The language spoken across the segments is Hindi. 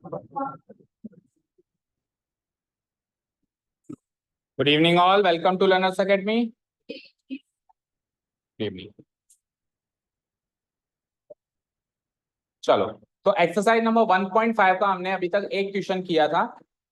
Good evening all, welcome to learners academy. Good evening. चलो, तो एक्सरसाइज नंबर 1.5 का हमने अभी तक एक क्वेश्चन किया था,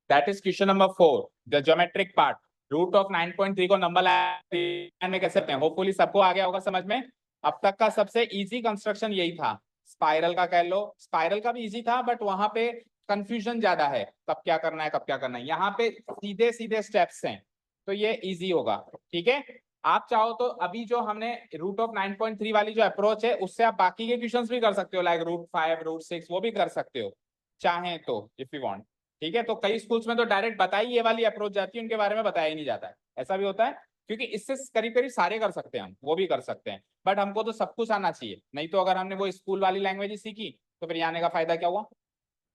that is question number 4, the geometric part. Root of 9.3 को नंबर लाइन में कैसे हैं, होपफुली सबको आ गया होगा समझ में। अब तक का सबसे इजी कंस्ट्रक्शन यही था, स्पाइरल का कह लो। स्पाइरल का भी इजी था बट वहां पे कंफ्यूजन ज्यादा है, कब क्या करना है कब क्या करना है। यहाँ पे सीधे सीधे स्टेप्स हैं तो ये इजी होगा। ठीक है, आप चाहो तो अभी जो हमने रूट ऑफ 9.3 वाली जो अप्रोच है उससे आप बाकी के क्वेश्चंस भी कर सकते हो, लाइक रूट 5 रूट 6 वो भी कर सकते हो चाहें तो, इफ यू वांट। ठीक है, तो कई स्कूल्स में तो डायरेक्ट बताई ये वाली अप्रोच जाती है, उनके बारे में बताया ही नहीं जाता है। ऐसा भी होता है क्योंकि इससे करीब करीब सारे कर सकते हैं, हम वो भी कर सकते हैं, बट हमको तो सब कुछ आना चाहिए। नहीं तो अगर हमने वो स्कूल वाली लैंग्वेज ही सीखी तो फिर आने का फायदा क्या हुआ।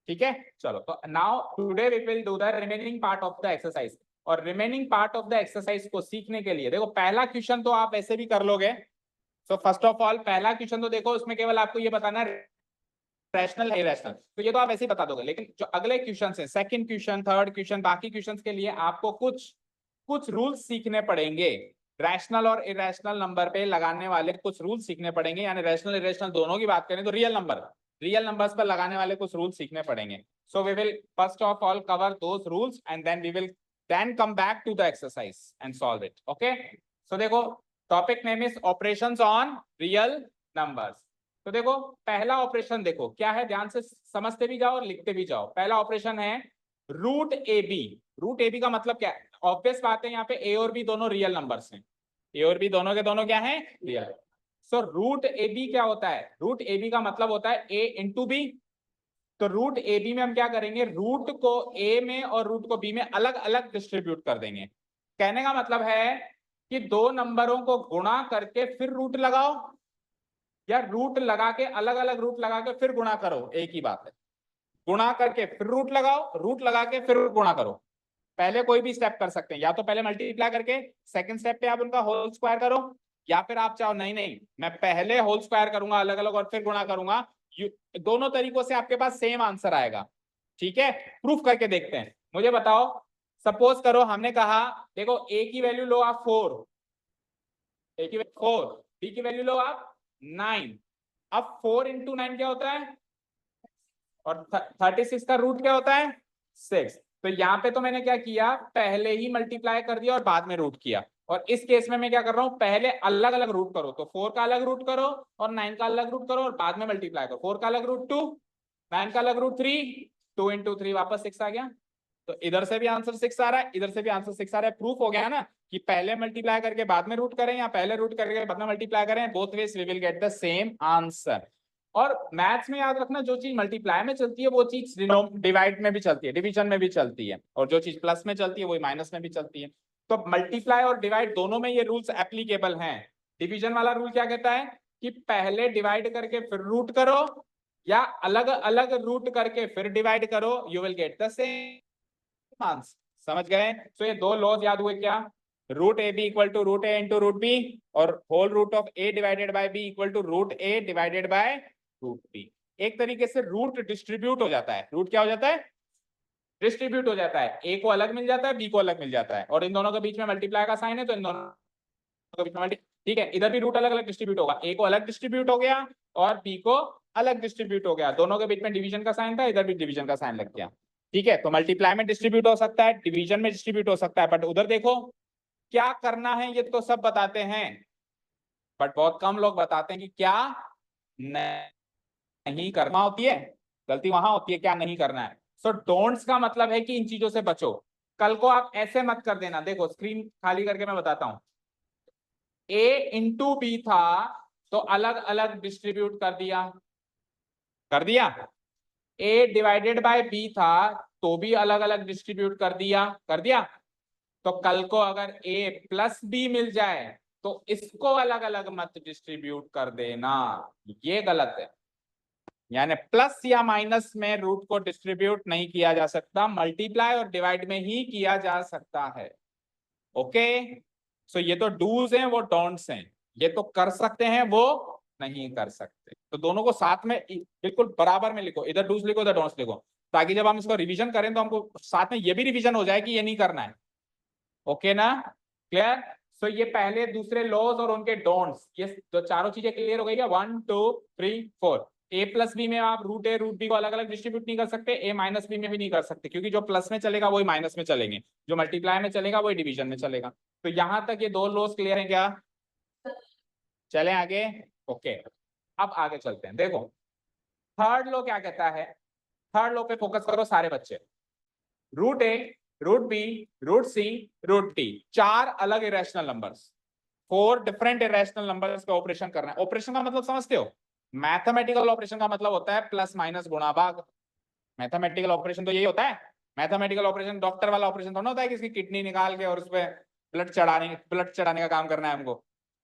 ठीक है, चलो, तो now today we will do the remaining part of the exercise. और remaining part of the exercise को सीखने के लिए देखो, पहला क्वेश्चन तो आप ऐसे भी कर लोगे। सो फर्स्ट ऑफ ऑल पहला क्वेश्चन तो देखो, उसमें केवल आपको ये बताना है रैशनल है इरेशनल, तो ये तो आप ऐसे ही बता दोगे। लेकिन जो अगले क्वेश्चन है, सेकंड क्वेश्चन, थर्ड क्वेश्चन, बाकी क्वेश्चंस के लिए आपको कुछ कुछ रूल्स सीखने पड़ेंगे। रैशनल और इरेशनल नंबर पे लगाने वाले कुछ रूल्स सीखने पड़ेंगे, यानी रैशनल इरेशनल दोनों की बात करें तो रियल नंबर्स पर लगाने वाले कुछ रूल्स सीखने पड़ेंगे। So we will first of all cover those rules and then we will then come back to the exercise and solve it. Okay, so देखो, topic name is operations on real numbers. तो देखो पहला ऑपरेशन देखो क्या है, ध्यान से समझते भी जाओ और लिखते भी जाओ। पहला ऑपरेशन है root A B. Root A B का मतलब क्या है, ऑब्वियस बात है, यहाँ पे ए और बी दोनों रियल नंबर्स हैं, ए और बी दोनों के दोनों क्या है, real. So root A B क्या होता है, रूट ए बी का मतलब होता है ए इंटू बी। तो रूट ए बी में हम क्या करेंगे, रूट को ए में और रूट को बी में अलग अलग डिस्ट्रीब्यूट कर देंगे। कहने का मतलब है कि दो नंबरों को गुणा करके फिर रूट लगाओ, या रूट लगा के अलग अलग रूट लगा के फिर गुणा करो, एक ही बात है। गुणा करके फिर रूट लगाओ, रूट लगा के फिर गुणा करो। पहले कोई भी स्टेप कर सकते हैं, या तो पहले मल्टीप्लाई करके सेकंड स्टेप पे आप उनका होल स्क्वायर करो, या फिर आप चाहो नहीं नहीं मैं पहले होल स्क्वायर करूंगा अलग अलग और फिर गुणा करूंगा। दोनों तरीकों से आपके पास सेम आंसर आएगा। ठीक है, प्रूफ करके देखते हैं। मुझे बताओ, सपोज करो हमने कहा देखो ए की वैल्यू लो आप 4, ए की वैल्यू 4, बी की वैल्यू लो आप 9। अब 4 इंटू 9 क्या होता है, और 36 का रूट क्या होता है, 6। तो यहाँ पे तो मैंने क्या किया, पहले ही मल्टीप्लाई कर दिया और बाद में रूट किया। और इस केस में मैं क्या कर रहा हूं, पहले अलग अलग रूट करो, तो 4 का अलग रूट करो और 9 का अलग रूट करो और बाद में मल्टीप्लाई करो। 4 का अलग रूट 2, 9 का अलग रूट 3, 2 इंटू 3 वापस 6 आ गया। तो इधर से भी आंसर 6 आ रहा है, इधर से भी आंसर 6 आ रहा है। प्रूफ हो गया ना कि पहले मल्टीप्लाई करके बाद में रूट करें या पहले रूट करके बाद में मल्टीप्लाई करें, both ways we will get the same answer. और मैथ्स में याद रखना, जो चीज मल्टीप्लाई में चलती है वो चीज डिवाइड में भी चलती है, डिवीजन में भी चलती है, और जो चीज प्लस में चलती है वही माइनस में भी चलती है। तो मल्टीप्लाई और डिवाइड दोनों में ये रूल्स एप्लीकेबल हैं। डिवीजन वाला रूल क्या कहता है कि पहले डिवाइड करके फिर रूट करो, या अलग अलग रूट करके फिर डिवाइड करो, you will get the same answer. समझ गए? तो ये दो लॉज याद हुए क्या, root A B equal to root A into root B, और whole root of A divided by B equal to root A divided by root B. एक तरीके से रूट डिस्ट्रीब्यूट हो जाता है, रूट क्या हो जाता है, डिस्ट्रीब्यूट हो जाता है। ए को अलग मिल जाता है, बी को अलग मिल जाता है, और इन दोनों के बीच में मल्टीप्लाई का साइन है तो इन दोनों के बीच में ठीक है, इधर भी रूट अलग अलग डिस्ट्रीब्यूट होगा, ए को अलग डिस्ट्रीब्यूट हो गया और बी को अलग डिस्ट्रीब्यूट हो गया। दोनों के बीच में डिवीजन का साइन था, इधर भी डिवीजन का साइन लग गया। ठीक है, तो मल्टीप्लाई में डिस्ट्रीब्यूट हो सकता है, डिवीजन में डिस्ट्रीब्यूट हो सकता है, बट उधर देखो क्या करना है ये तो सब बताते हैं, बट बहुत कम लोग बताते हैं कि क्या नहीं करना होती है। गलती वहां होती है क्या नहीं करना है। सो डोंट्स का मतलब है कि इन चीजों से बचो। कल को आप ऐसे मत कर देना, देखो स्क्रीन खाली करके मैं बताता हूं। ए इंटू बी था तो अलग अलग डिस्ट्रीब्यूट कर दिया। ए डिवाइडेड बाय बी था तो भी अलग अलग डिस्ट्रीब्यूट कर दिया। तो कल को अगर ए प्लस बी मिल जाए तो इसको अलग अलग मत डिस्ट्रीब्यूट कर देना, ये गलत है। यानी प्लस या माइनस में रूट को डिस्ट्रीब्यूट नहीं किया जा सकता, मल्टीप्लाई और डिवाइड में ही किया जा सकता है। ओके, सो ये तो डूज हैं, वो डोंट्स हैं। ये तो कर सकते हैं, वो नहीं कर सकते। तो दोनों को साथ में बिल्कुल बराबर में लिखो, इधर डूज लिखो इधर डोंट्स लिखो। ताकि जब हम इसको रिवीजन करें तो हमको साथ में ये भी रिवीजन हो जाए कि ये नहीं करना है। ओके ना, क्लियर? सो ये पहले दूसरे लॉज और उनके डोंट्स, ये तो चारों चीजें क्लियर हो गई क्या? 1 2 3 4। ए प्लस बी में आप रूट ए रूट बी को अलग अलग डिस्ट्रीब्यूट नहीं कर सकते, ए माइनस बी में भी नहीं कर सकते, क्योंकि जो प्लस में चलेगा वही माइनस में चलेंगे, जो मल्टीप्लाई में चलेगा वही डिवीजन में चलेगा। तो यहां तक ये दो लॉज क्लियर है क्या? चलें आगे। ओके, अब आगे चलते हैं। देखो थर्ड लॉ क्या कहता है, थर्ड लॉ पे फोकस करो सारे बच्चे। Root A, root B, root C, root T, चार अलग irrational numbers, 4 different irrational numbers का ऑपरेशन करना है। ऑपरेशन का मतलब समझते हो? मैथमेटिकल ऑपरेशन का मतलब होता है प्लस माइनस गुणा भाग। मैथमेटिकल ऑपरेशन तो यही होता है। मैथमेटिकल ऑपरेशन डॉक्टर वाला ऑपरेशन तो ना होता है किसी किडनी निकाल के और उसपे ब्लड चढ़ाने का काम करना है हमको,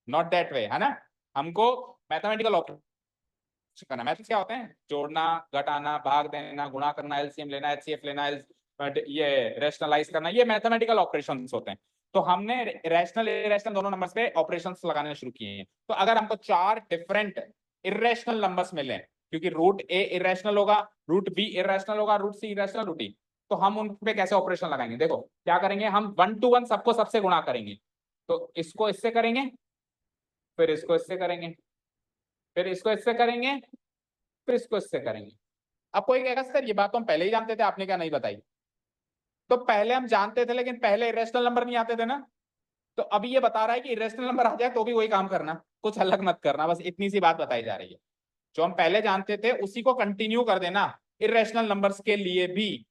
नॉट दैट वे, है ना। हमको मैथमेटिकल ऑपरेशन करना। मैथ्स क्या होते हैं? जोड़ना, घटाना, भाग देना, गुणा करना, एलसीएम लेना, एचसीएफ लेना, ये रेशनलाइज करना, ये मैथमेटिकल ऑपरेशंस होते हैं। तो हमने रैशनल इरेशनल दोनों नंबर्स पे ऑपरेशंस लगाने शुरू किए हैं। तो अगर हमको चार डिफरेंट इरेशनल नंबर्स मिले, क्योंकि रूट ए इरेशनल होगा, रूट बी इरेशनल होगा, रूट सी इरेशनल, रूट डी, तो हम उन पे कैसे ऑपरेशन लगाएंगे? देखो क्या करेंगे, हम 1 to 1 सबको सबसे गुणा करेंगे। तो इसको इससे करेंगे, फिर इसको इससे करेंगे, फिर इसको इससे करेंगे, फिर इसको इससे करेंगे। अब कोई कहेगा सर ये बात तो हम पहले ही जानते थे, आपने क्या नहीं बताई? तो पहले हम जानते थे लेकिन पहले इरेशनल नंबर नहीं आते थे ना। तो अभी ये बता रहा है कि इरेशनल नंबर आ जाए तो भी वही काम करना, कुछ अलग मत करना, बस इतनी सी बात बताई जा रही है। जो हम पहले जानते थे उसी को कंटिन्यू कर देना इरेशनल नंबर्स के लिए भी।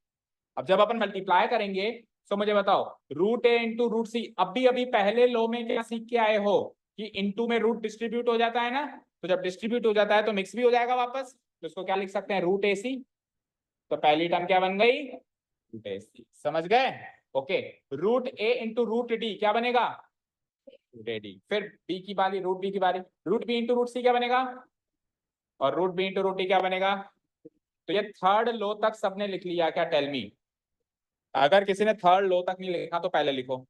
अब जब अपन मल्टीप्लाई करेंगे तो मुझे बताओ, रूट ए इंटू रूट सी, अभी अभी पहले लो में क्या सीख के आए हो कि इंटू में रूट डिस्ट्रीब्यूट हो जाता है ना। तो जब डिस्ट्रीब्यूट हो जाता है तो मिक्स भी हो जाएगा वापस, तो इसको क्या लिख सकते हैं? Root A C. तो पहली टर्म क्या बन गई? Root A C. समझ गए? Okay, root A into root D क्या बनेगा? Root A D. फिर बी की बारी, रूट बी की बारी, root B into root C क्या बनेगा? और root B into root D क्या बनेगा? तो ये थर्ड लो तक सबने लिख लिया क्या? Tell me. अगर किसी ने थर्ड लो तक नहीं लिखा तो पहले लिखो।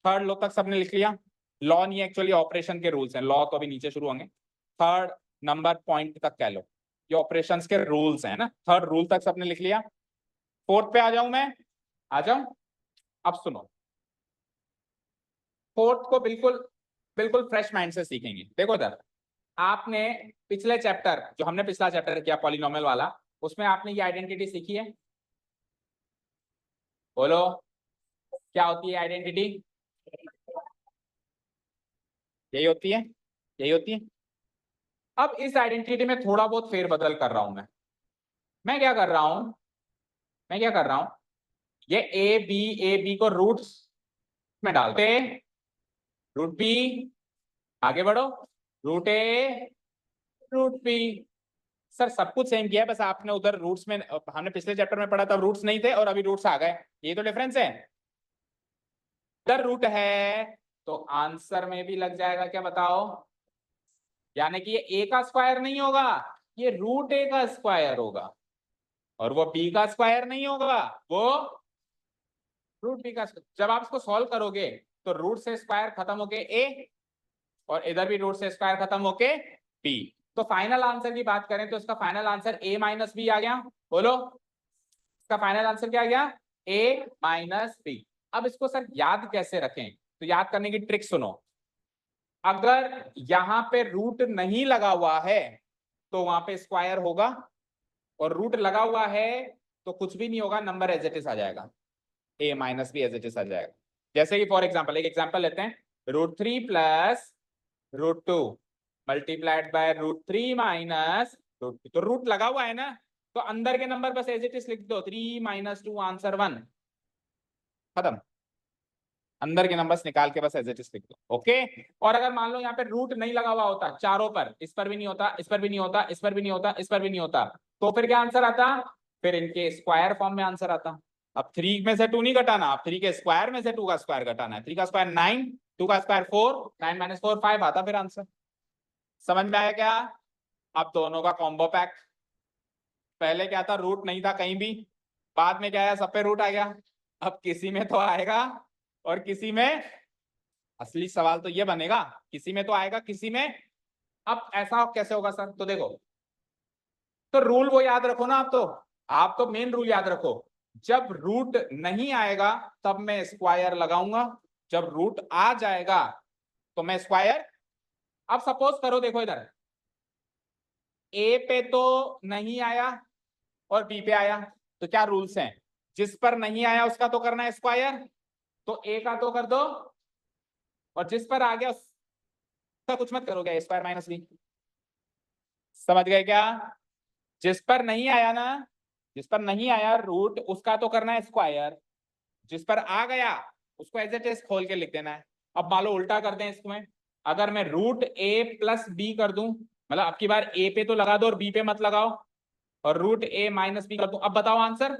थर्ड लो तक सबने लिख लिया? लॉ नहीं, एक्चुअली ऑपरेशन के रूल्स हैं, लॉ तो अभी नीचे शुरू होंगे। थर्ड नंबर पॉइंट तक कह लो, ये ऑपरेशंस के रूल्स हैं ना। थर्ड रूल तक सबने लिख लिया। फोर्थ पे आ जाऊं मैं? आ जाऊं? अब सुनो, फोर्थ को बिल्कुल बिल्कुल फ्रेश माइंड से सीखेंगे। देखो इधर, आपने पिछले चैप्टर, जो हमने पिछला चैप्टर किया पॉलिनोमियल वाला, उसमें आपने ये आइडेंटिटी सीखी है। बोलो क्या होती है आइडेंटिटी? यही होती है, यही होती है। अब इस आइडेंटिटी में थोड़ा बहुत फेरबदल कर रहा हूं मैं क्या कर रहा हूं, मैं क्या कर रहा हूं, ये ए बी को रूट में डालते, रूट बी, आगे बढ़ो, root A, root B. Sir सब कुछ सेम किया है, बस आपने उधर रूट्स में, हमने पिछले चैप्टर में पढ़ा था रूट्स नहीं थे और अभी रूट्स आ गए, ये तो डिफरेंस है। इधर रूट है तो आंसर में भी लग जाएगा क्या बताओ? यानी कि ये ए का स्क्वायर नहीं होगा, ये रूट ए का स्क्वायर होगा, और वो बी का स्क्वायर नहीं होगा, वो रूट बी का। जब आप इसको सॉल्व करोगे तो रूट से स्क्वायर खत्म होके ए, और इधर भी रूट से स्क्वायर खत्म होके बी। तो फाइनल आंसर की बात करें तो इसका final answer A minus B आ गया। बोलो इसका फाइनल आंसर क्या आ गया? A minus B. अब इसको सर याद कैसे रखें? तो याद करने की ट्रिक सुनो। अगर यहां पे रूट नहीं लगा हुआ है तो वहां पे स्क्वायर होगा, और रूट लगा हुआ है तो कुछ भी नहीं होगा, नंबर एज इट इज आ जाएगा, A minus B as it is आ जाएगा। जैसे कि फॉर एग्जाम्पल, एक एग्जाम्पल लेते हैं, root 3 plus root 2 multiplied by root 3 minus root, तो रूट लगा हुआ है ना, तो अंदर के नंबर बस एज इट इज लिख दो, 3 - 2 आंसर 1, खत्म। अंदर के नंबर्स निकाल के बस एज इट इज लिख दो। ओके, और अगर मान लो यहाँ पे रूट नहीं लगा हुआ होता चारों पर, इस पर भी नहीं होता, इस पर भी नहीं होता, इस पर भी नहीं होता, इस पर भी नहीं होता, तो फिर क्या आंसर आता? फिर इनके स्क्वायर फॉर्म में आंसर आता। अब 3 में से 2 नहीं घटाना, अब 3 के स्क्वायर में से 2 का स्क्वायर घटाना है। 3 का स्क्वायर 9, 2 का स्क्वायर 4, 9 - 4 5 आता फिर आंसर। समझ में आया क्या? अब दोनों का कॉम्बो पैक। पहले क्या था? रूट नहीं था कहीं भी, बाद में क्या आया? सब पे रूट आ गया। अब किसी में तो आएगा और किसी में, असली सवाल तो ये बनेगा, किसी में तो आएगा किसी में। अब ऐसा कैसे होगा सर? तो देखो, तो रूल वो याद रखो ना आप, तो आप तो मेन रूल याद रखो, जब रूट नहीं आएगा तब मैं स्क्वायर लगाऊंगा, जब रूट आ जाएगा तो मैं स्क्वायर। अब सपोज करो, देखो इधर ए पे तो नहीं आया और बी पे आया, तो क्या रूल्स हैं? जिस पर नहीं आया उसका तो करना है स्क्वायर, तो ए का तो कर दो, और जिस पर आ गया उसका कुछ मत करोगे, स्क्वायर माइनस बी। समझ गए क्या? जिस पर नहीं आया ना, जिस पर नहीं आया रूट, उसका तो करना है स्क्वायर, जिस पर आ गया उसको एज इट इज खोल के लिख देना है। अब मान लो उल्टा कर दें इसमें, अगर मैं रूट ए प्लस बी कर दूं, मतलब अब की बार ए पे तो लगा दो और बी पे मत लगाओ, और रूट ए माइनस बी कर दूं, अब बताओ आंसर।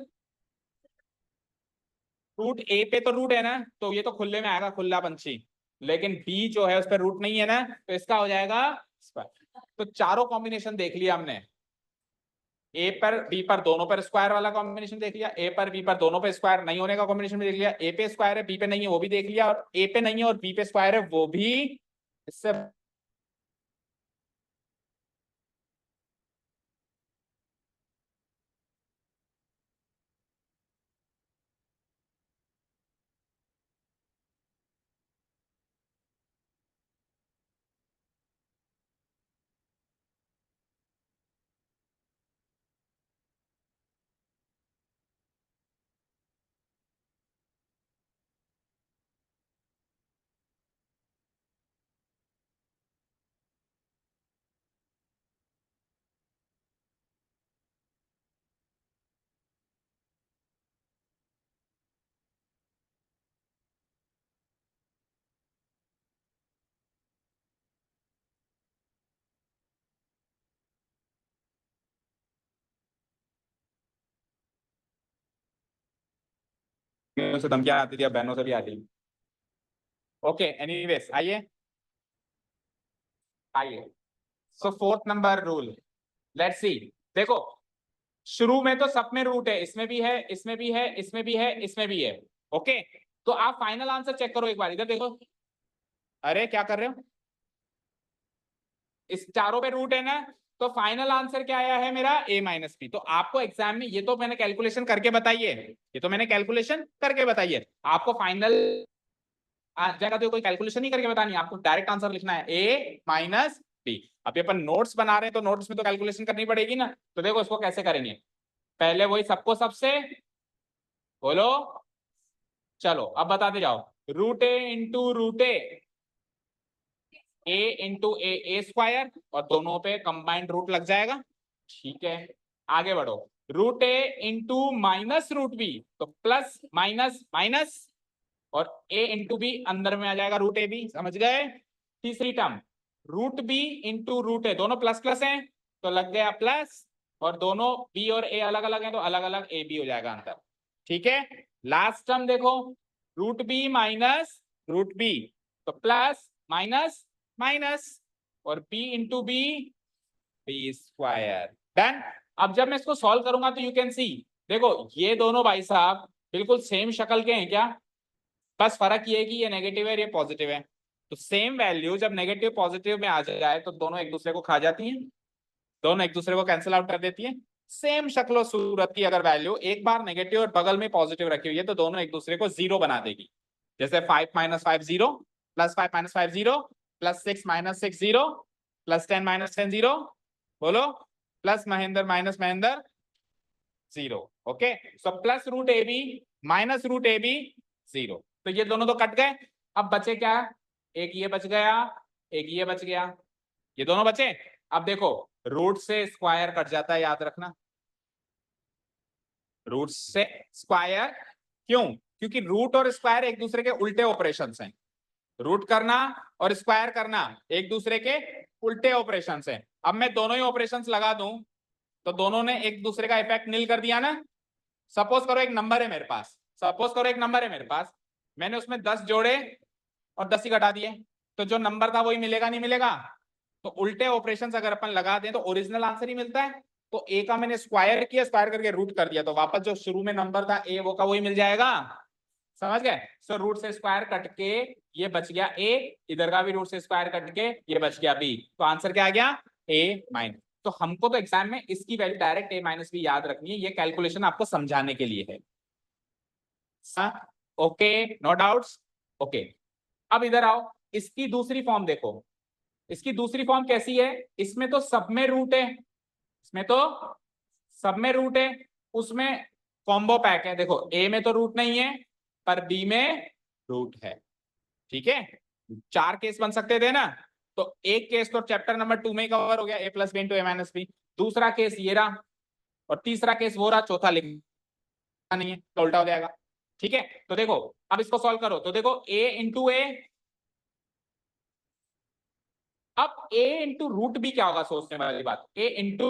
रूट ए पे तो रूट है ना, तो ये तो खुले में आएगा, खुला पंछी। लेकिन बी जो है उस पर रूट नहीं है ना, तो इसका हो जाएगा स्क्वायर। तो चारों कॉम्बिनेशन देख लिया हमने, ए पर बी पर दोनों पर स्क्वायर वाला कॉम्बिनेशन देख लिया, ए पर बी पर दोनों पे स्क्वायर नहीं होने का कॉम्बिनेशन भी देख लिया, ए पे स्क्वायर है बी पे नहीं है वो भी देख लिया, और ए पे नहीं है और बी पे स्क्वायर है वो भी। इससे से धमकियां आती थी, अब बहनों से भी आती। ओके, एनीवेज आइए आइए। So fourth number rule, let's see. देखो, शुरू में तो सब में रूट है, इसमें भी है, इसमें भी है, इसमें भी है, इसमें भी है। ओके, तो आप फाइनल आंसर चेक करो एक बार, इधर देखो। अरे क्या कर रहे हो? इस चारों पे रूट है ना, तो फाइनल आंसर क्या आया है मेरा? ए माइनस बी। तो आपको एग्जाम में ये तो मैंने कैलकुलेशन करके बताइए, ये तो मैंने कैलकुलेशन करके बताइए। आपको फाइनल जगह तो कोई कैलकुलेशन नहीं करके बतानी, आपको डायरेक्ट आंसर लिखना है ए माइनस बी। अभी अपन नोट्स बना रहे हैं तो नोट्स में तो कैलकुलेशन करनी पड़ेगी ना, तो देखो इसको कैसे करेंगे। पहले वही सबको सबसे बोलो, चलो अब बताते जाओ। Root A into root A into A square, और दोनों पे कंबाइंड रूट लग जाएगा। ठीक है, आगे बढ़ो। Root A into minus root B, तो प्लस माइनस माइनस, और ए इंटू बी अंदर में आ जाएगा रूट ए बी। समझ गए? तीसरी term root B into root A, दोनों प्लस प्लस हैं तो लग गया प्लस, और दोनों बी और ए अलग अलग हैं तो अलग अलग ए बी हो जाएगा अंदर। ठीक है, लास्ट टर्म देखो, root B minus root B, तो प्लस माइनस माइनस, और B into B, B square. Done. अब जब मैं इसको सॉल्व करूंगा तो यू कैन सी, देखो ये दोनों भाई साहब बिल्कुल सेम शक्ल के हैं क्या? बस फर्क ये है कि ये नेगेटिव है, ये पॉजिटिव है। तो सेम वैल्यू जब नेगेटिव पॉजिटिव में आ जाए तो दोनों एक दूसरे को खा जाती हैं, दोनों एक दूसरे को कैंसिल आउट कर देती है। सेम शक्ल और सूरत की अगर वैल्यू एक बार नेगेटिव और बगल में पॉजिटिव रखी हुई है तो दोनों एक दूसरे को जीरो बना देगी। जैसे 5 minus 5 zero, plus 5 minus 5 zero, plus 6 minus 6 zero, plus 10 minus 10 zero. बोलो, plus Mahendra minus Mahendra zero. Okay, so plus root A B minus root A B zero. तो ये दोनों तो कट गए, अब बचे क्या? एक ये बच गया, एक ये बच गया, ये दोनों बचे। अब देखो, रूट से स्क्वायर कट जाता है, याद रखना। रूट से स्क्वायर क्यों? क्योंकि रूट और स्क्वायर एक दूसरे के उल्टे ऑपरेशंस हैं। रूट करना और स्क्वायर करना एक दूसरे के उल्टे ऑपरेशंस हैं। अब मैं दोनों ही ऑपरेशंस लगा दूं तो दोनों ने एक दूसरे का इफेक्ट नील कर दिया ना। सपोज करो एक नंबर है मेरे पास, सपोज करो एक नंबर है मेरे पास, मैंने उसमें 10 जोड़े और 10 ही घटा दिए, तो जो नंबर था वही मिलेगा नहीं मिलेगा? तो उल्टे ऑपरेशंस अगर अपन लगा दें तो ओरिजिनल आंसर ही मिलता है। तो ए का मैंने स्क्वायर किया, स्क्वायर करके रूट कर दिया, तो वापस जो शुरू में नंबर था ए वो का वही मिल जाएगा। समझ गए? सो रूट से स्क्वायर कट के ये बच गया ए, इधर का भी रूट से स्क्वायर कट के ये बच गया बी, तो आंसर क्या आ गया? A minus. तो हमको तो एग्जाम में इसकी value direct a minus B याद रखनी है, ये कैलकुलेशन आपको समझाने के लिए है। Okay, no doubts. ओके, अब इधर आओ, इसकी दूसरी फॉर्म देखो। इसकी दूसरी फॉर्म कैसी है? इसमें तो सब में रूट है, इसमें तो सब में रूट है, उसमें कॉम्बो पैक है। देखो ए में तो रूट नहीं है पर बी में रूट है, ठीक है। 4 केस बन सकते थे ना, तो एक केस तो चैप्टर नंबर 2 में कवर हो गया, ए प्लस बी इंटू ए माइनस बी। दूसरा केस ये रहा, और तीसरा केस वो रहा, चौथा लिखा नहीं है तो उल्टा हो जाएगा, ठीक है। तो देखो अब इसको सॉल्व करो, तो देखो ए इंटू ए, अब ए इंटू रूट बी क्या होगा, सोचने वाली बात। ए इंटू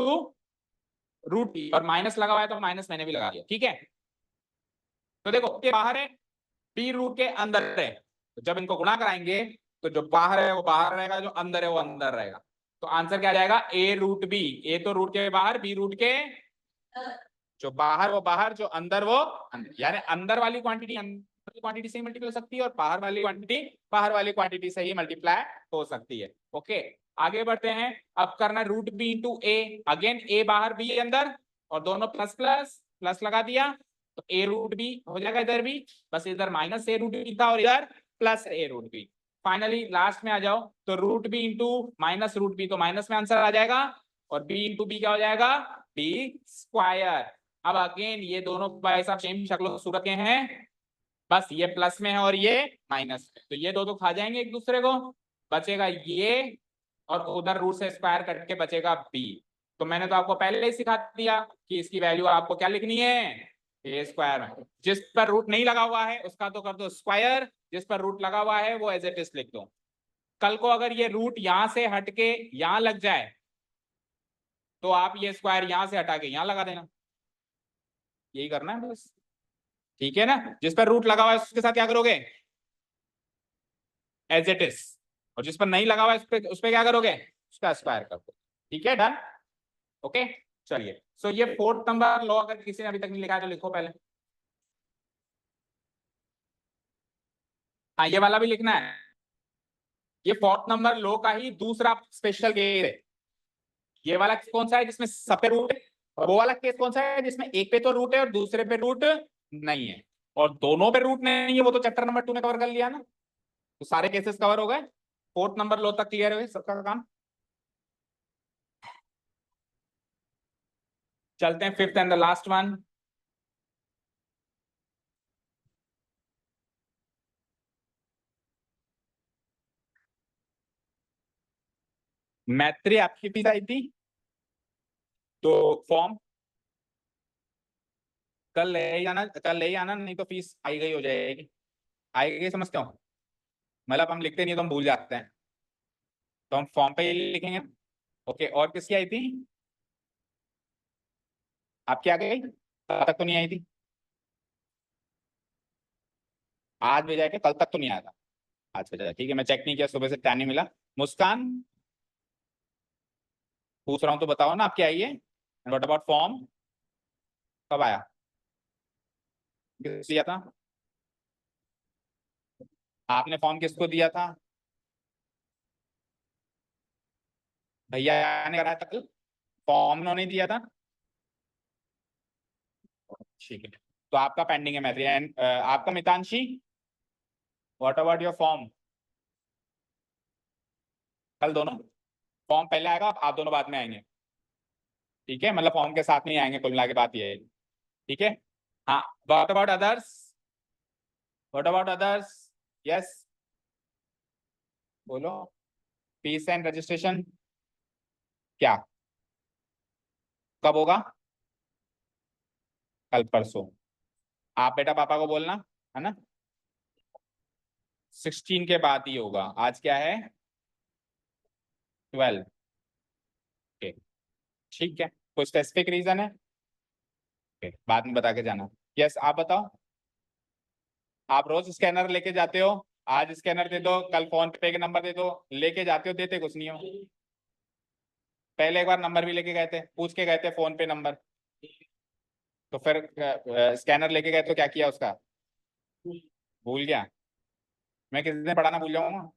रूट बी, और माइनस लगा हुआ है तो माइनस मैंने भी लगा दिया, ठीक है। तो देखो के बाहर है, बी रूट के अंदर है, तो जब इनको गुणा कराएंगे तो जो बाहर है वो बाहर रहेगा, जो अंदर है वो अंदर रहेगा। तो आंसर क्या जाएगा, ए रूट बी। ए तो रूट के बाहर, बी रूट के जो बाहर वो बाहर, जो अंदर वो अंदर। यानी अंदर वाली क्वांटिटी अंदर की क्वांटिटी से ही मल्टीप्लाई हो सकती है, और बाहर वाली क्वांटिटी बाहर वाली क्वांटिटी से ही मल्टीप्लाई हो सकती है। ओके, आगे बढ़ते हैं। अब करना रूट बी इंटू ए, अगेन ए बाहर बी अंदर, और दोनों प्लस प्लस प्लस लगा दिया, तो ए रूट बी हो जाएगा इधर भी, बस इधर माइनस ए रूट बी था और इधर plus A root B. Finally last में आ जाओ, तो root B into minus root B, तो माइनस में आंसर आ जाएगा, और बी इंटू बी क्या हो जाएगा, बी स्क्वायर। अब अगेन ये दोनों भाई साहब सेम शक्ल सूरत के हैं, बस ये प्लस में है और ये माइनस में, तो ये दो तो खा जाएंगे एक दूसरे को, बचेगा ये, और उधर रूट से स्क्वायर करके बचेगा बी। तो मैंने तो आपको पहले ही सिखा दिया कि इसकी वैल्यू आपको क्या लिखनी है, ए स्क्वायर में। जिस पर रूट नहीं लगा हुआ है उसका तो कर दो स्क्वायर, जिस पर रूट लगा हुआ है वो एज इट इज लिख दो। कल को अगर ये रूट यहां से हटके यहां लग जाए तो आप ये स्क्वायर यहां से हटा के यहां लगा देना, यही करना है बस, ठीक है ना। जिस पर रूट लगा हुआ है उसके साथ क्या करोगे, एज इट इज, और जिस पर नहीं लगा हुआ है उस पर क्या करोगे, उसका स्क्वायर कर दो, ठीक है, डन। ओके, चलिए। सो ये फोर्थ नंबर लॉ अगर किसी ने अभी तक नहीं लिखा है तो लिखो पहले। हाँ, ये वाला भी लिखना है। ये फोर्थ नंबर लॉ का ही दूसरा स्पेशल केस है। ये वाला कौन सा है जिसमें सब पे रूट है, और वो वाला केस कौन सा है जिसमें एक पे तो रूट है और दूसरे पे रूट नहीं है, और दोनों पे रूट नहीं है, वो तो चैप्टर नंबर 2 में कवर कर लिया ना, तो सारे केसेस कवर हो गए। फोर्थ नंबर लॉ तक क्लियर है सबका काम। चलते हैं fifth and the last one. मैत्री आपकी फीस आई थी, तो फॉर्म कल ले ही आना, कल ले ही आना, नहीं तो फीस आई गई हो जाएगी। आई गई समझते हो, मतलब हम लिखते नहीं तो हम भूल जाते हैं, तो हम फॉर्म पे ही लिखेंगे। ओके, और किसकी आई थी, आपकी आ गई, कल तक तो नहीं आई थी, आज भेजा है क्या, कल तक तो नहीं आया था, आज भेजा है, ठीक है। मैं चेक नहीं किया, सुबह से टाइम नहीं मिला। मुस्कान, पूछ रहा हूँ तो बताओ ना, आपकी आई है। व्हाट अबाउट फॉर्म, कब आया, किस दिया था, आपने फॉर्म किसको दिया था, भैया ने कराया था कल, फॉर्म उन्होंने दिया था, ठीक है। तो आपका पेंडिंग है मैत्री, एंड आपका मितांशी, व्हाट अबाउट योर फॉर्म, कल दोनों, फॉर्म पहले आएगा, आप दोनों बाद में आएंगे, ठीक है, मतलब फॉर्म के साथ नहीं आएंगे, कुल मिला के बात ये है, ठीक है। हाँ, what about others, what about others, yes, बोलो। फीस एंड रजिस्ट्रेशन क्या, कब होगा, कल परसों, आप बेटा पापा को बोलना, है ना, 16 के बाद ही होगा, आज क्या है 12, ओके, ठीक है। कोई स्पेसिफिक रीजन है, ओके, बाद में बता के जाना। यस, आप बताओ, आप रोज स्कैनर लेके जाते हो, आज स्कैनर दे दो, कल फोन पे का नंबर दे दो, लेके जाते हो, देते कुछ नहीं हो। पहले एक बार नंबर भी लेके गए थे, पूछ के गए थे फोन पे नंबर, तो फिर स्कैनर लेके गए तो क्या किया उसका, भूल गया, मैं किसी दिन पढ़ाना भूल जाऊंगा।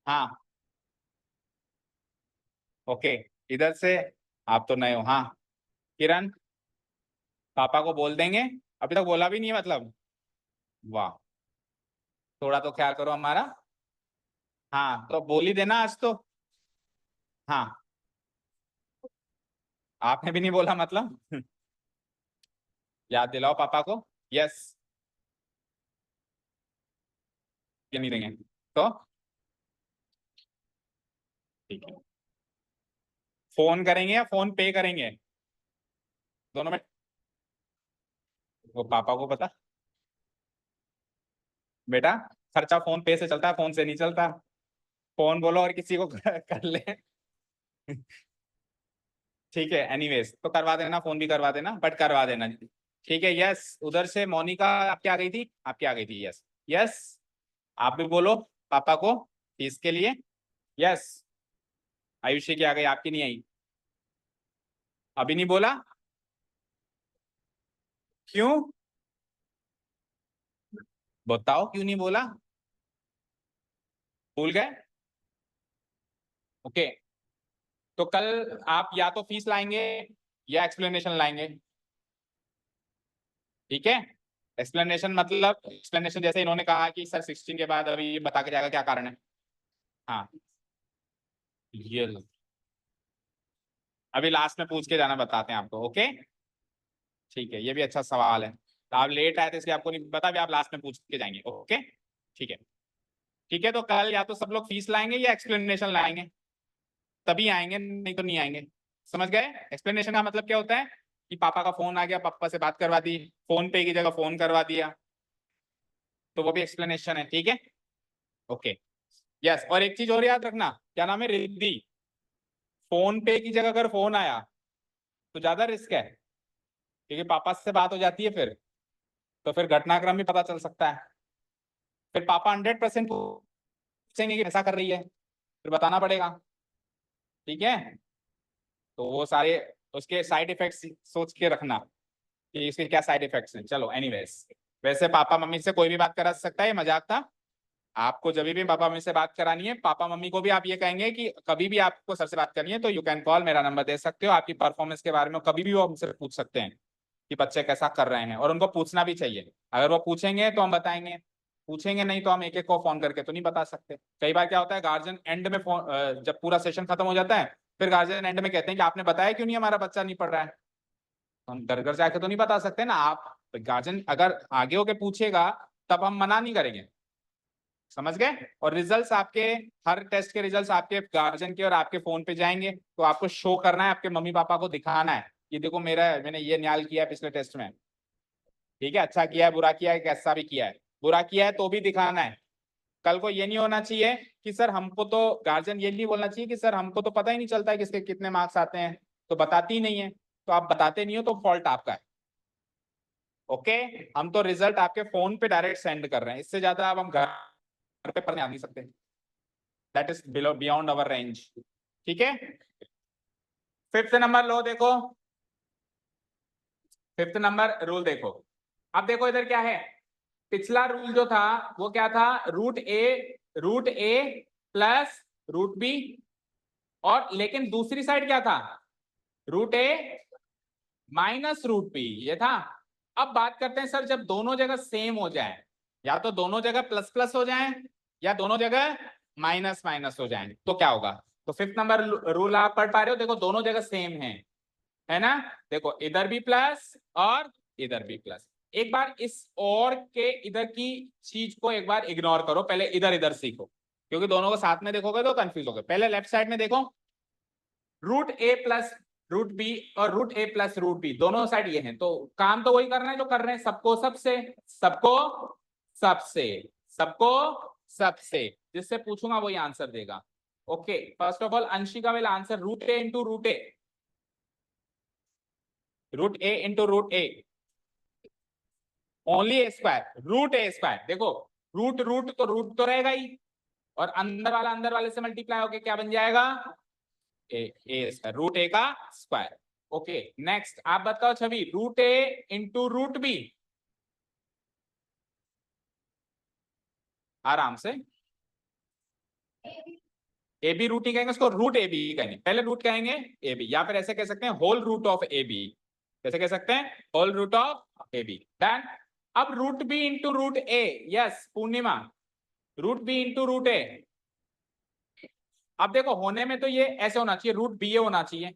हाँ, ओके, इधर से। आप तो नए हो। हाँ किरण, पापा को बोल देंगे, अभी तक बोला भी नहीं है मतलब। वाह, थोड़ा तो ख्याल करो हमारा। हाँ तो बोल ही देना आज तो। हाँ आपने भी नहीं बोला मतलब। याद दिलाओ पापा को। यस, ये नहीं देंगे तो ठीक है। फोन करेंगे या फोन पे करेंगे, दोनों में। वो पापा को पता। बेटा खर्चा फोन पे से चलता है, फोन से नहीं चलता। फोन बोलो और किसी को कर ले। ठीक है, एनीवेज तो करवा देना, फोन भी करवा देना, बट करवा देना। ठीक है, यस। उधर से मोनिका आपकी आ गई थी, आपकी आ गई थी, यस। यस, आप भी बोलो पापा को फीस के लिए। यस, आयुषी की आ गई, आपकी नहीं आई। अभी नहीं बोला, क्यों? बताओ क्यों नहीं बोला, भूल गए? ओके, तो कल आप या तो फीस लाएंगे या एक्सप्लेनेशन लाएंगे। ठीक है, एक्सप्लेनेशन मतलब एक्सप्लेनेशन जैसे इन्होंने कहा कि सर 16 के बाद अभी बता के जाएगा क्या कारण है। हाँ ये लो, अभी लास्ट में पूछ के जाना, बताते हैं आपको। ओके ठीक है, ये भी अच्छा सवाल है। तो आप लेट आए थे इसलिए आपको नहीं पता, भी आप लास्ट में पूछ के जाएंगे। ओके ठीक है। ठीक है, तो कल या तो सब लोग फीस लाएंगे या एक्सप्लेनेशन लाएंगे, तभी आएंगे, नहीं तो नहीं आएंगे। समझ गए? एक्सप्लेनेशन का मतलब क्या होता है कि पापा का फोन आ गया, पापा से बात करवा दी, फोन पे की जगह फोन करवा दिया, तो वो भी एक्सप्लेनेशन है। ठीक है, ओके यस। और एक चीज और याद रखना, क्या नाम है, रिद्धि। फोन पे की जगह अगर फोन आया तो ज्यादा रिस्क है, क्योंकि पापा से बात हो जाती है फिर, तो फिर घटनाक्रम भी पता चल सकता है। फिर पापा 100% पूछेंगे कि ऐसा कर रही है, फिर बताना पड़ेगा। ठीक है, तो वो सारे उसके साइड इफेक्ट्स सोच के रखना कि इसके क्या साइड इफेक्ट्स हैं। चलो एनीवेज, वैसे पापा मम्मी से कोई भी बात करा सकता है, ये मजाक था। आपको जब भी पापा मम्मी से बात करानी है, पापा मम्मी को भी आप ये कहेंगे कि कभी भी आपको सर से बात करनी है तो यू कैन कॉल, मेरा नंबर दे सकते हो। आपकी परफॉर्मेंस के बारे में कभी भी वो हमसे पूछ सकते हैं कि बच्चे कैसा कर रहे हैं, और उनको पूछना भी चाहिए। अगर वो पूछेंगे तो हम बताएंगे, पूछेंगे नहीं तो हम एक एक को फोन करके तो नहीं बता सकते। कई बार क्या होता है, गार्जियन एंड में फोन, जब पूरा सेशन खत्म हो जाता है, फिर गार्जियन एंड में कहते हैं कि आपने बताया क्यों नहीं, हमारा बच्चा नहीं पढ़ रहा है। तो हम घर घर जाके तो नहीं बता सकते ना। आप गार्जियन अगर आगे होके पूछेगा तब हम मना नहीं करेंगे। समझ गए? और रिजल्ट्स आपके, हर टेस्ट के रिजल्ट्स आपके गार्जियन के और आपके फोन पे जाएंगे, तो आपको शो करना है, आपके मम्मी पापा को दिखाना है कि देखो मेरा, मैंने ये न्याल किया है पिछले टेस्ट में। ठीक है, अच्छा किया है, बुरा किया है, कैसा भी किया है, बुरा किया है तो भी दिखाना है। कल को ये नहीं होना चाहिए कि सर हमको तो, गार्जियन ये नहीं बोलना चाहिए कि सर हमको तो पता ही नहीं चलता है किसके कितने मार्क्स आते हैं, तो बताती ही नहीं है। तो आप बताते नहीं हो तो फॉल्ट आपका है। ओके, हम तो रिजल्ट आपके फोन पे डायरेक्ट सेंड कर रहे हैं, इससे ज्यादा अब हम घर पे पढ़ने आ नहीं सकते। That is below beyond our range. ठीक है, फिफ्थ नंबर लो देखो, फिफ्थ नंबर रूल देखो। अब देखो इधर क्या है, पिछला रूल जो था वो क्या था, रूट ए प्लस रूट बी, और लेकिन दूसरी साइड क्या था, रूट ए माइनस रूट बी, ये था। अब बात करते हैं सर, जब दोनों जगह सेम हो जाए, या तो दोनों जगह प्लस प्लस हो जाए या दोनों जगह माइनस माइनस हो जाए, तो क्या होगा। तो फिफ्थ नंबर रूल आप पढ़ पा रहे हो, देखो दोनों जगह सेम है ना। देखो इधर भी प्लस और इधर भी प्लस। एक बार इस और के इधर की चीज को एक बार इग्नोर करो, पहले इधर इधर सीखो, क्योंकि दोनों को साथ में देखोगे तो कंफ्यूज होगे। पहले लेफ्ट साइड में देखो, रूट ए प्लस रूट बी और रूट ए प्लस रूट बी, दोनों साइड ये हैं, तो काम तो वही करना है जो कर रहे हैं, सबको सबसे, सबको सबसे, सबको सबसे, जिससे पूछूंगा वही आंसर देगा। Okay, first of all Anshika will answer root A into root A, root A into root A, only A square, root A square. देखो रूट रूट तो रूट तो रहेगा ही, और अंदर वाले से मल्टीप्लाई होके क्या बन जाएगा, ए स्क्वायर, रूट ए का स्क्वायर। ओके नेक्स्ट, आप बताओ छवि, root A into root B, आराम से ए बी रूट नहीं कहेंगे उसको, रूट ए बी कहेंगे, पहले रूट कहेंगे ए बी, या फिर ऐसे कह सकते हैं whole root of A B, कैसे कह सकते हैं, whole root of A B. Done. अब root B into root A, yes Purnima, root B into root A. अब देखो होने में तो ये ऐसे होना चाहिए, रूट बी ए होना चाहिए,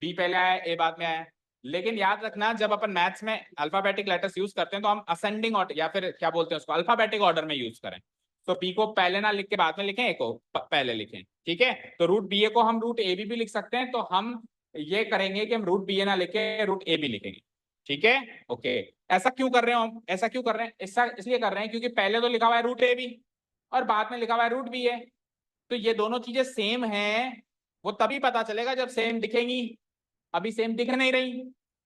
बी पहले आया ए बाद में आया, लेकिन याद रखना जब अपन मैथ्स में अल्फाबेटिक लेटर्स यूज करते हैं तो हम असेंडिंग ऑर्डर या फिर क्या बोलते हैं उसको, अल्फाबेटिक ऑर्डर में यूज करें। तो बी को पहले ना लिख के बाद में लिखें, ए को पहले लिखें, ठीक है। तो रूट बी ए को हम रूट ए बी भी लिख सकते हैं, तो हम ये करेंगे कि हम रूट बी ए ना लिखे रूट ए बी लिखेंगे, ठीक है। ओके, ऐसा क्यों कर रहे हो हम, ऐसा क्यों कर रहे हैं, ऐसा इसलिए कर रहे हैं क्योंकि पहले तो लिखा हुआ है रूट ए बी और बाद में लिखा हुआ है रूट बी ए, तो ये दोनों चीजें सेम हैं, वो तभी पता चलेगा जब सेम दिखेंगी, अभी सेम दिख नहीं रही,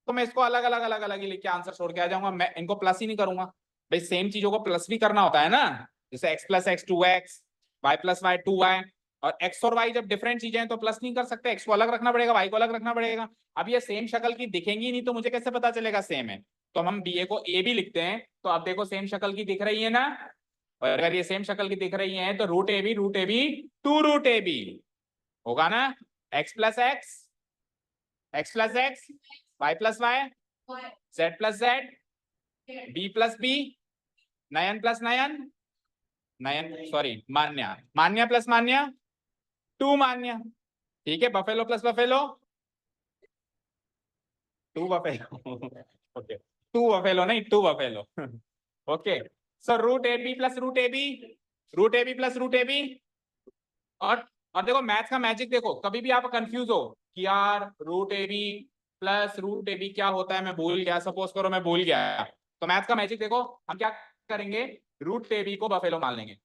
तो मैं इसको अलग अलग अलग अलग ही लिख के आंसर छोड़ के आ जाऊंगा, मैं इनको प्लस ही नहीं करूंगा। भाई सेम चीजों को प्लस भी करना होता है ना, जैसे X plus X 2x, Y plus Y 2y, और एक्स और वाई जब डिफरेंट चीजें हैं तो प्लस नहीं कर सकते, एक्स को अलग रखना पड़ेगा, वाई को अलग रखना पड़ेगा। अब ये सेम शक्ल की दिखेंगी नहीं तो मुझे कैसे पता चलेगा सेम है, तो हम बी ए को ए भी लिखते हैं, तो अब देखो सेम शक्ल की दिख रही है ना, और अगर ये सेम शक्ल की दिख रही है तो root A B two root A B होगा ना, X plus X, X plus X, Y plus Y, Z plus Z, B plus B, Nayan plus Nayan, Nayan sorry Manya, Manya plus Manya, two Manya, ठीक है। Buffalo plus buffalo, two buffalo okay, two buffalo नहीं two buffalo okay. So root A B plus root A B, root A B plus root A B, और देखो मैथ्स का मैजिक देखो, कभी भी आप कंफ्यूज हो कि यार root A B plus root A B क्या होता है, मैं भूल गया, सपोज करो मैं भूल गया, तो मैथ्स का मैजिक देखो, हम क्या करेंगे, रूट ए बी को बफेलो मान लेंगे,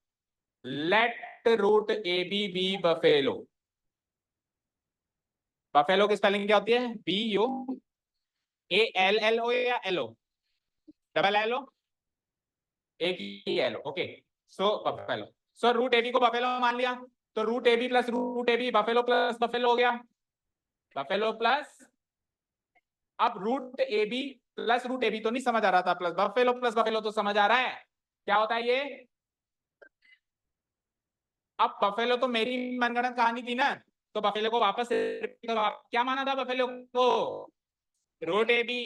let root A B buffalo, buffalo की स्पेलिंग क्या होती है, B U A L L O या L O, double L O, एक ही L O, okay. So buffalo, so root A B को बफेलो मान लिया, तो root A B plus root A B buffalo plus buffalo हो गया, बफेलो प्लस, अब root A B plus root A B तो नहीं समझ आ रहा था, प्लस बफेलो तो समझ आ रहा है, क्या होता है ये, अब बफेलो तो मेरी मनगढ़ंत कहानी थी ना, तो बफेलो को वापस क्या माना था बफेलो को, रूट ए बी,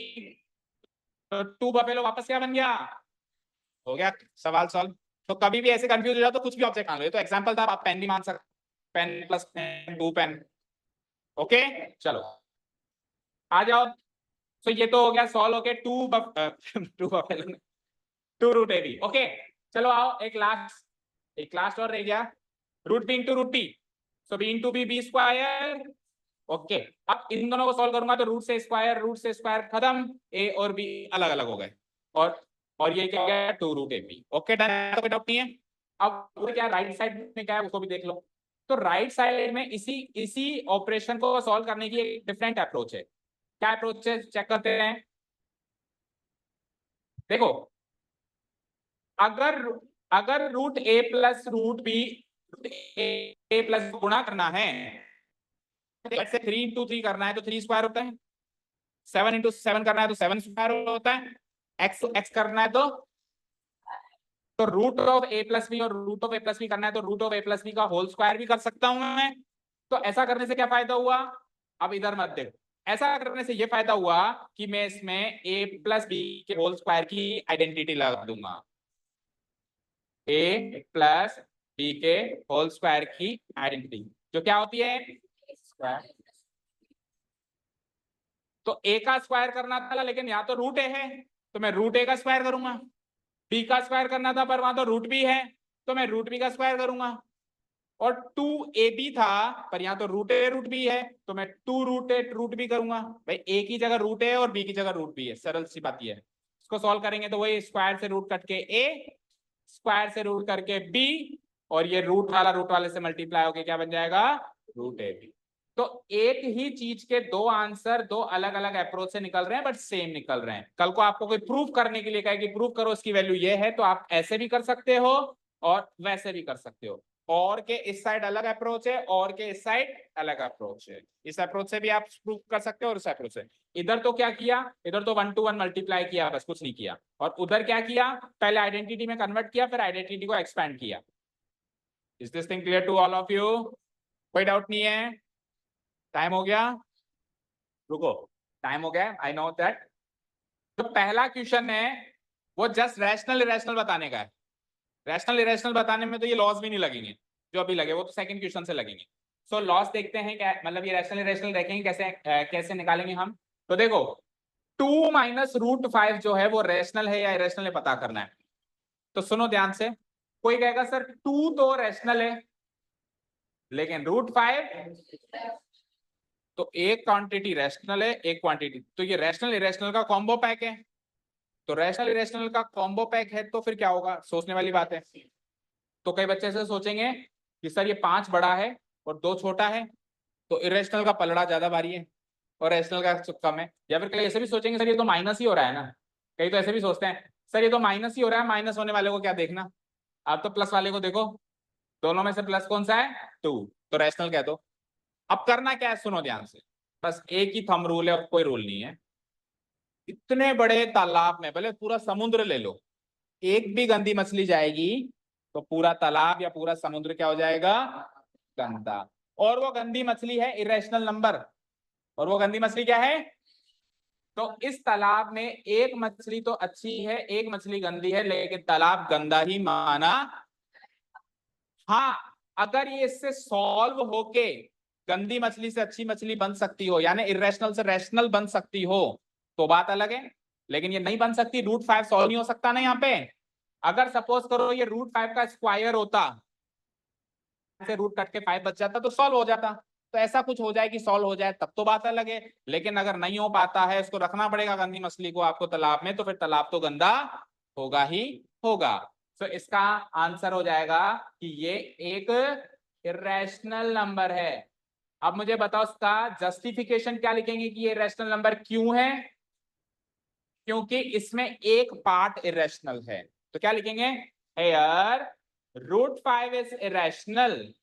तो टू बफेलो वापस क्या बन गया, हो गया सवाल सॉल्व। तो कभी भी ऐसे कंफ्यूज हो जाओ तो कुछ भी ऑब्जेक्ट मान लो, ये तो एग्जांपल था, आप पेन भी मान सकते, pen plus pen two pen, okay. चलो आ जाओ, तो ये तो हो गया सॉल्व, हो गया two buffalo, two root A B, okay. चलो आओ एक लास्ट और रह गया, root B into root B, so B into B B square, okay. अब इन दोनों को सॉल्व करूंगा तो रूट से स्क्वायर खत्म, ए और बी अलग अलग हो गए, और ये क्या गया two root A B, okay done, तो कोई डाउट नहीं है। अब क्या राइट साइड में क्या है उसको भी देख लो, तो राइट साइड में इसी इसी ऑपरेशन को सॉल्व करने की एक डिफरेंट अप्रोच है, क्या अप्रोच है चेक करते हैं। देखो अगर अगर रूट ए प्लस रूट बी, ए प्लस गुणा करना है, जैसे 3 into 3 करना है तो 3 स्क्वायर होता है, 7 into 7 करना है तो 7 स्क्वायर होता है, एक्स करना है तो root of A plus B, और root of A plus B करना है तो root of A plus B का होल स्क्वायर भी कर सकता हूं मैं। तो ऐसा करने से क्या फायदा हुआ, अब इधर मत देखो, ऐसा करने से ये फायदा हुआ कि मैं इसमें ए प्लस बी के होल स्क्वायर की आइडेंटिटी लगा दूंगा, ए प्लस बी के होल स्क्वायर की आइडेंटिटी जो क्या होती है स्क्वायर, तो ए का स्क्वायर करना था लेकिन यहाँ तो रूट ए है तो मैं रूट ए का स्क्वायर करूंगा, बी का स्क्वायर करना था पर वहां तो रूट बी है तो मैं रूट बी का स्क्वायर करूंगा, और 2ab था पर यहाँ तो रूट ए रूट बी है तो मैं 2 रूट ए रूट बी करूंगा, भाई ए की जगह रूट ए और बी की जगह रूट बी है, सरल सी बात है। इसको सॉल्व करेंगे तो वही स्क्वायर से रूट कट के ए, स्क्वायर से रूट करके बी, और ये रूट वाले से मल्टीप्लाई होके क्या बन जाएगा रूट ए बी। तो एक ही चीज के दो आंसर दो अलग अलग अप्रोच से निकल रहे हैं बट सेम निकल रहे हैं। कल को आपको कोई प्रूफ करने के लिए कहे कि प्रूफ करो इसकी वैल्यू ये है तो आप ऐसे भी कर सकते हो और वैसे भी कर सकते हो, और के इस साइड अलग अप्रोच है और के इस साइड अलग अप्रोच है, इस अप्रोच से भी आप प्रूफ कर सकते हो और इस अप्रोच से। इधर तो क्या किया, इधर तो 1 to 1 मल्टीप्लाई किया बस, कुछ नहीं किया, और उधर क्या किया पहले आइडेंटिटी में कन्वर्ट किया फिर आइडेंटिटी को एक्सपैंड किया। Is this thing clear to all of you? कोई डाउट नहीं है? टाइम हो गया, रुको, टाइम हो गया, आई नो दैट। तो पहला क्वेश्चन है वो जस्ट रैशनल इरेशनल बताने का है। रैशनल इरेशनल बताने में तो ये लॉस भी नहीं लगेंगे, जो अभी लगे वो तो सेकंड क्वेश्चन से लगेंगे। सो लॉस देखते हैं क्या, मतलब ये रैशनल इरेशनल देखेंगे कैसे कैसे निकालेंगे हम। तो देखो 2 माइनस रूट 5 जो है वो रैशनल है या इरेशनल है पता करना है। तो सुनो ध्यान से, कोई कहेगा सर 2 तो रैशनल है लेकिन रूट 5, तो एक क्वांटिटी रैशनल है एक क्वांटिटी, तो ये रैशनल इरेशनल का कॉम्बो पैक है। तो रैशनल इरेशनल का कॉम्बो पैक है तो फिर क्या होगा, सोचने वाली बात है। तो कई बच्चे ऐसे सोचेंगे कि सर ये 5 बड़ा है और 2 छोटा है, तो इरेशनल का पलड़ा ज्यादा भारी है और रैशनल का कम है। या फिर कई ऐसे भी सोचेंगे सर ये तो माइनस ही हो रहा है ना, कई तो ऐसे भी सोचते हैं सर ये तो माइनस ही हो रहा है, माइनस होने वाले को क्या देखना, आप तो प्लस वाले को देखो, दोनों में से प्लस कौन सा है 2, तो रैशनल कह दो। अब करना क्या है सुनो ध्यान से, बस एक ही थंब रूल है और कोई रूल नहीं है। इतने बड़े तालाब में भले पूरा समुद्र ले लो, एक भी गंदी मछली जाएगी तो पूरा तालाब या पूरा समुद्र क्या हो जाएगा, गंदा। और वो गंदी मछली है इरेशनल नंबर, और वो गंदी मछली क्या है, तो इस तालाब में एक मछली तो अच्छी है एक मछली गंदी है, लेकिन तालाब गंदा ही माना। हाँ, अगर ये इससे सॉल्व होके गंदी मछली से अच्छी मछली बन सकती हो, यानी इरेशनल से रैशनल बन सकती हो, तो बात अलग है। लेकिन ये नहीं बन सकती, रूट 5 सॉल्व नहीं हो सकता ना यहाँ पे। अगर सपोज करो ये रूट 5 का स्क्वायर होता, से रूट कट के 5 बच जाता तो सॉल्व हो जाता। तो ऐसा कुछ हो जाए कि सॉल्व हो जाए तब तो बात अलग है। लेकिन अगर नहीं हो पाता है, उसको रखना पड़ेगा गंदी मछली को आपको तालाब में, तो फिर तालाब तो गंदा होगा ही होगा। तो इसका आंसर हो जाएगा कि ये एक इरेशनल नंबर है। अब मुझे बताओ इसका जस्टिफिकेशन क्या लिखेंगे कि ये इरेशनल नंबर क्यों है, क्योंकि इसमें एक पार्ट इरेशनल है। तो क्या लिखेंगे, हेयर रूट 5 इज इरेशनल।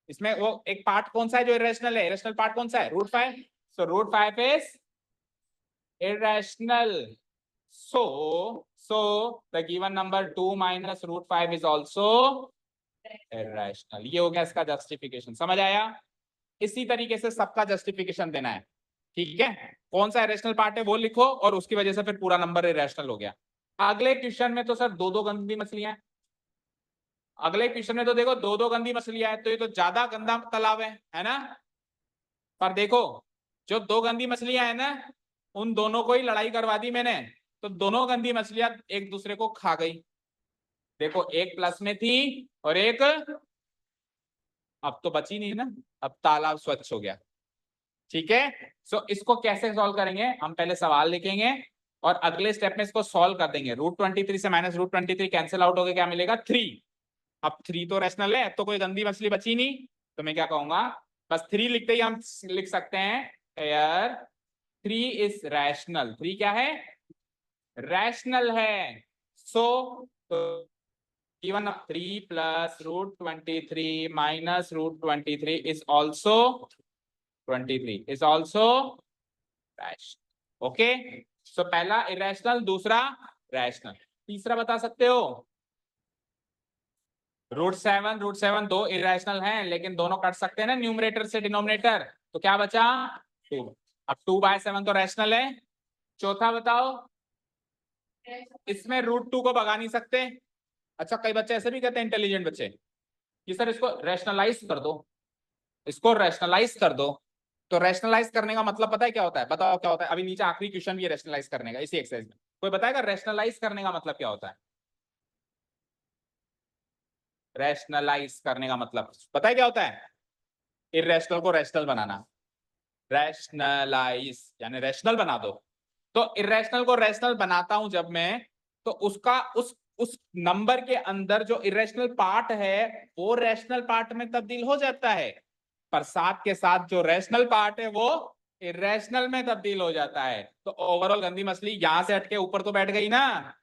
इसमें वो एक पार्ट कौन सा है जो इरेशनल है, इरेशनल पार्ट कौन सा है, root 5। So root 5 is irrational. So the given number 2 minus root 5 is also irrational. ये हो गया इसका जस्टिफिकेशन, समझ आया। इसी तरीके से सबका जस्टिफिकेशन देना है, ठीक है। कौन सा इरेशनल पार्ट है वो लिखो और उसकी वजह से फिर पूरा नंबर इरेशनल हो गया। अगले क्वेश्चन में तो सर दो दो गंदी मछलियां, अगले क्वेश्चन में तो देखो दो दो गंदी मछलियां है, तो ये तो ज्यादा गंदा तालाब है ना। पर देखो जो दो गंदी मछलियां है ना, उन दोनों को ही लड़ाई करवा दी मैंने, तो दोनों गंदी मछलियां एक दूसरे को खा गई। देखो एक प्लस में थी और एक अब तो बची नहीं ना, अब तालाब स्वच्छ हो गया, ठीक है। सो इसको कैसे सॉल्व करेंगे, हम पहले सवाल लिखेंगे और अगले स्टेप में इसको सॉल्व कर देंगे। रूट 23 से माइनस रूट 23 कैंसिल आउट हो गया, क्या मिलेगा 3। अब 3 तो रैशनल है, तो कोई गंदी मछली बची नहीं, तो मैं क्या कहूंगा, बस 3 लिखते ही हम लिख सकते हैं एयर 3 इज रैशनल। 3 क्या है, रैशनल है। सो even 3 plus root 23 minus root 23 is also 23 is also rational. Okay, सो पहला इरेशनल, दूसरा रैशनल, तीसरा बता सकते हो रूट 7 दो इरेशनल हैं लेकिन दोनों कट सकते हैं ना न्यूमरेटर से डिनोमिनेटर, तो क्या बचा 2। अब 2/7 तो रैशनल है। चौथा बताओ, इसमें रूट 2 को भगा नहीं सकते। अच्छा कई बच्चे ऐसे भी कहते हैं इंटेलिजेंट बच्चे कि सर इसको रैशनलाइज कर दो, इसको रैशनलाइज कर दो। तो रैशनलाइज करने का मतलब पता है क्या होता है, बताओ क्या होता है। अभी नीचे आखिरी क्वेश्चन भी है रैशनलाइज करने का इसी एक्सरसाइज में, कोई बताएगा रैशनलाइज करने का मतलब क्या होता है। रैशनलाइज करने का मतलब पता है क्या होता है, इरेशनल को रैशनल बनाना। रैशनलाइज यानी रैशनल बना दो। तो इरेशनल को रैशनल बनाता हूं जब मैं, तो उसका उस नंबर के अंदर जो इरेशनल पार्ट है वो रैशनल पार्ट में तब्दील हो जाता है, पर साथ के साथ जो रैशनल पार्ट है वो इरेशनल में तब्दील हो जाता है। तो ओवरऑल गंदी मछली यहां से हटके ऊपर तो बैठ गई ना।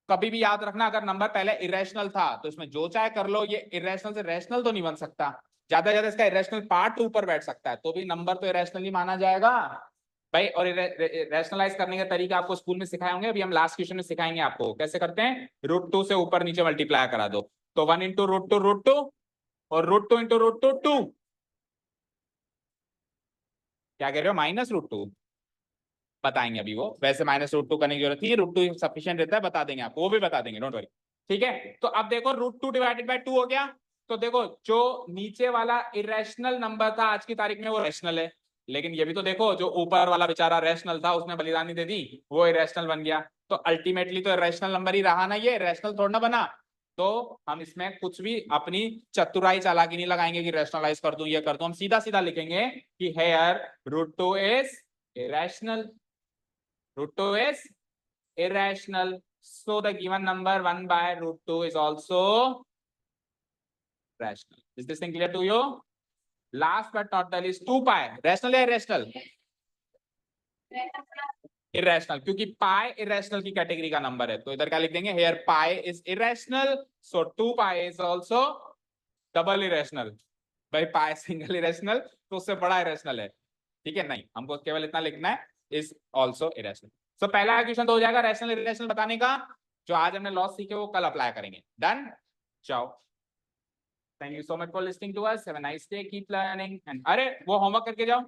कभी भी याद रखना, अगर नंबर पहले इरेशनल था तो इसमें जो चाहे कर लो, ये इरेशनल से रैशनल तो नहीं बन सकता, ज्यादा ज्यादा इसका इरेशनल पार्ट ऊपर बैठ सकता है, तो भी नंबर तो इरेशनल ही माना जाएगा भाई। और रैशनलाइज करने का तरीका आपको स्कूल में सिखाए होंगे, अभी हम लास्ट क्वेश्चन में सिखाएंगे आपको कैसे करते हैं। रूट 2 से ऊपर नीचे मल्टीप्लाई करा दो, तो 1 इंटू रूट 2 और रूट 2 इंटू रूट 2 2, क्या कह रहे हो, -√2 बताएंगे अभी वो, वैसे -√2 करने की जरूरत नहीं है, √2 सफिशिएंट रहता है, बता देंगे आपको, वो भी बता देंगे, डोंट वरी। ठीक है, तो अब देखो √2 डिवाइडेड बाय 2 हो गया। तो देखो जो नीचे वाला इरेशनल नंबर था आज की तारीख में वो रैशनल है, लेकिन ये भी तो देखो जो ऊपर वाला बेचारा रैशनल था उसने बलिदानी दे दी, वो इरेशनल बन गया। तो अल्टीमेटली तो इरेशनल नंबर ही रहा ना, ये रैशनल थोड़ा ना बना। तो हम इसमें कुछ भी अपनी चतुराई चालाकी नहीं लगाएंगे कि रैशनलाइज कर दूं, ये कर दूं, हम सीधा सीधा लिखेंगे कि here √2 is irrational, √2 is irrational, so the given number 1 by √2 is also rational. Is this thing clear to you? Last but not the least, 2 pi rational या irrational? irrational, क्योंकि pi irrational की कैटेगरी का नंबर है, तो इधर क्या लिख देंगे, here pi is irrational, so 2 pi is also double irrational. भाई pi सिंगल irrational तो उससे बड़ा irrational है, ठीक है, नहीं हमको केवल इतना लिखना है is also irrational. So पहला क्वेश्चन तो हो जाएगा रैशनल इरेशनल बताने का, जो आज हमने लॉस सीखे वो कल अप्लाई करेंगे। डन, जाओ। Thank you so much for listening to us, have a nice day, keep learning and अरे वो होमवर्क करके जाओ।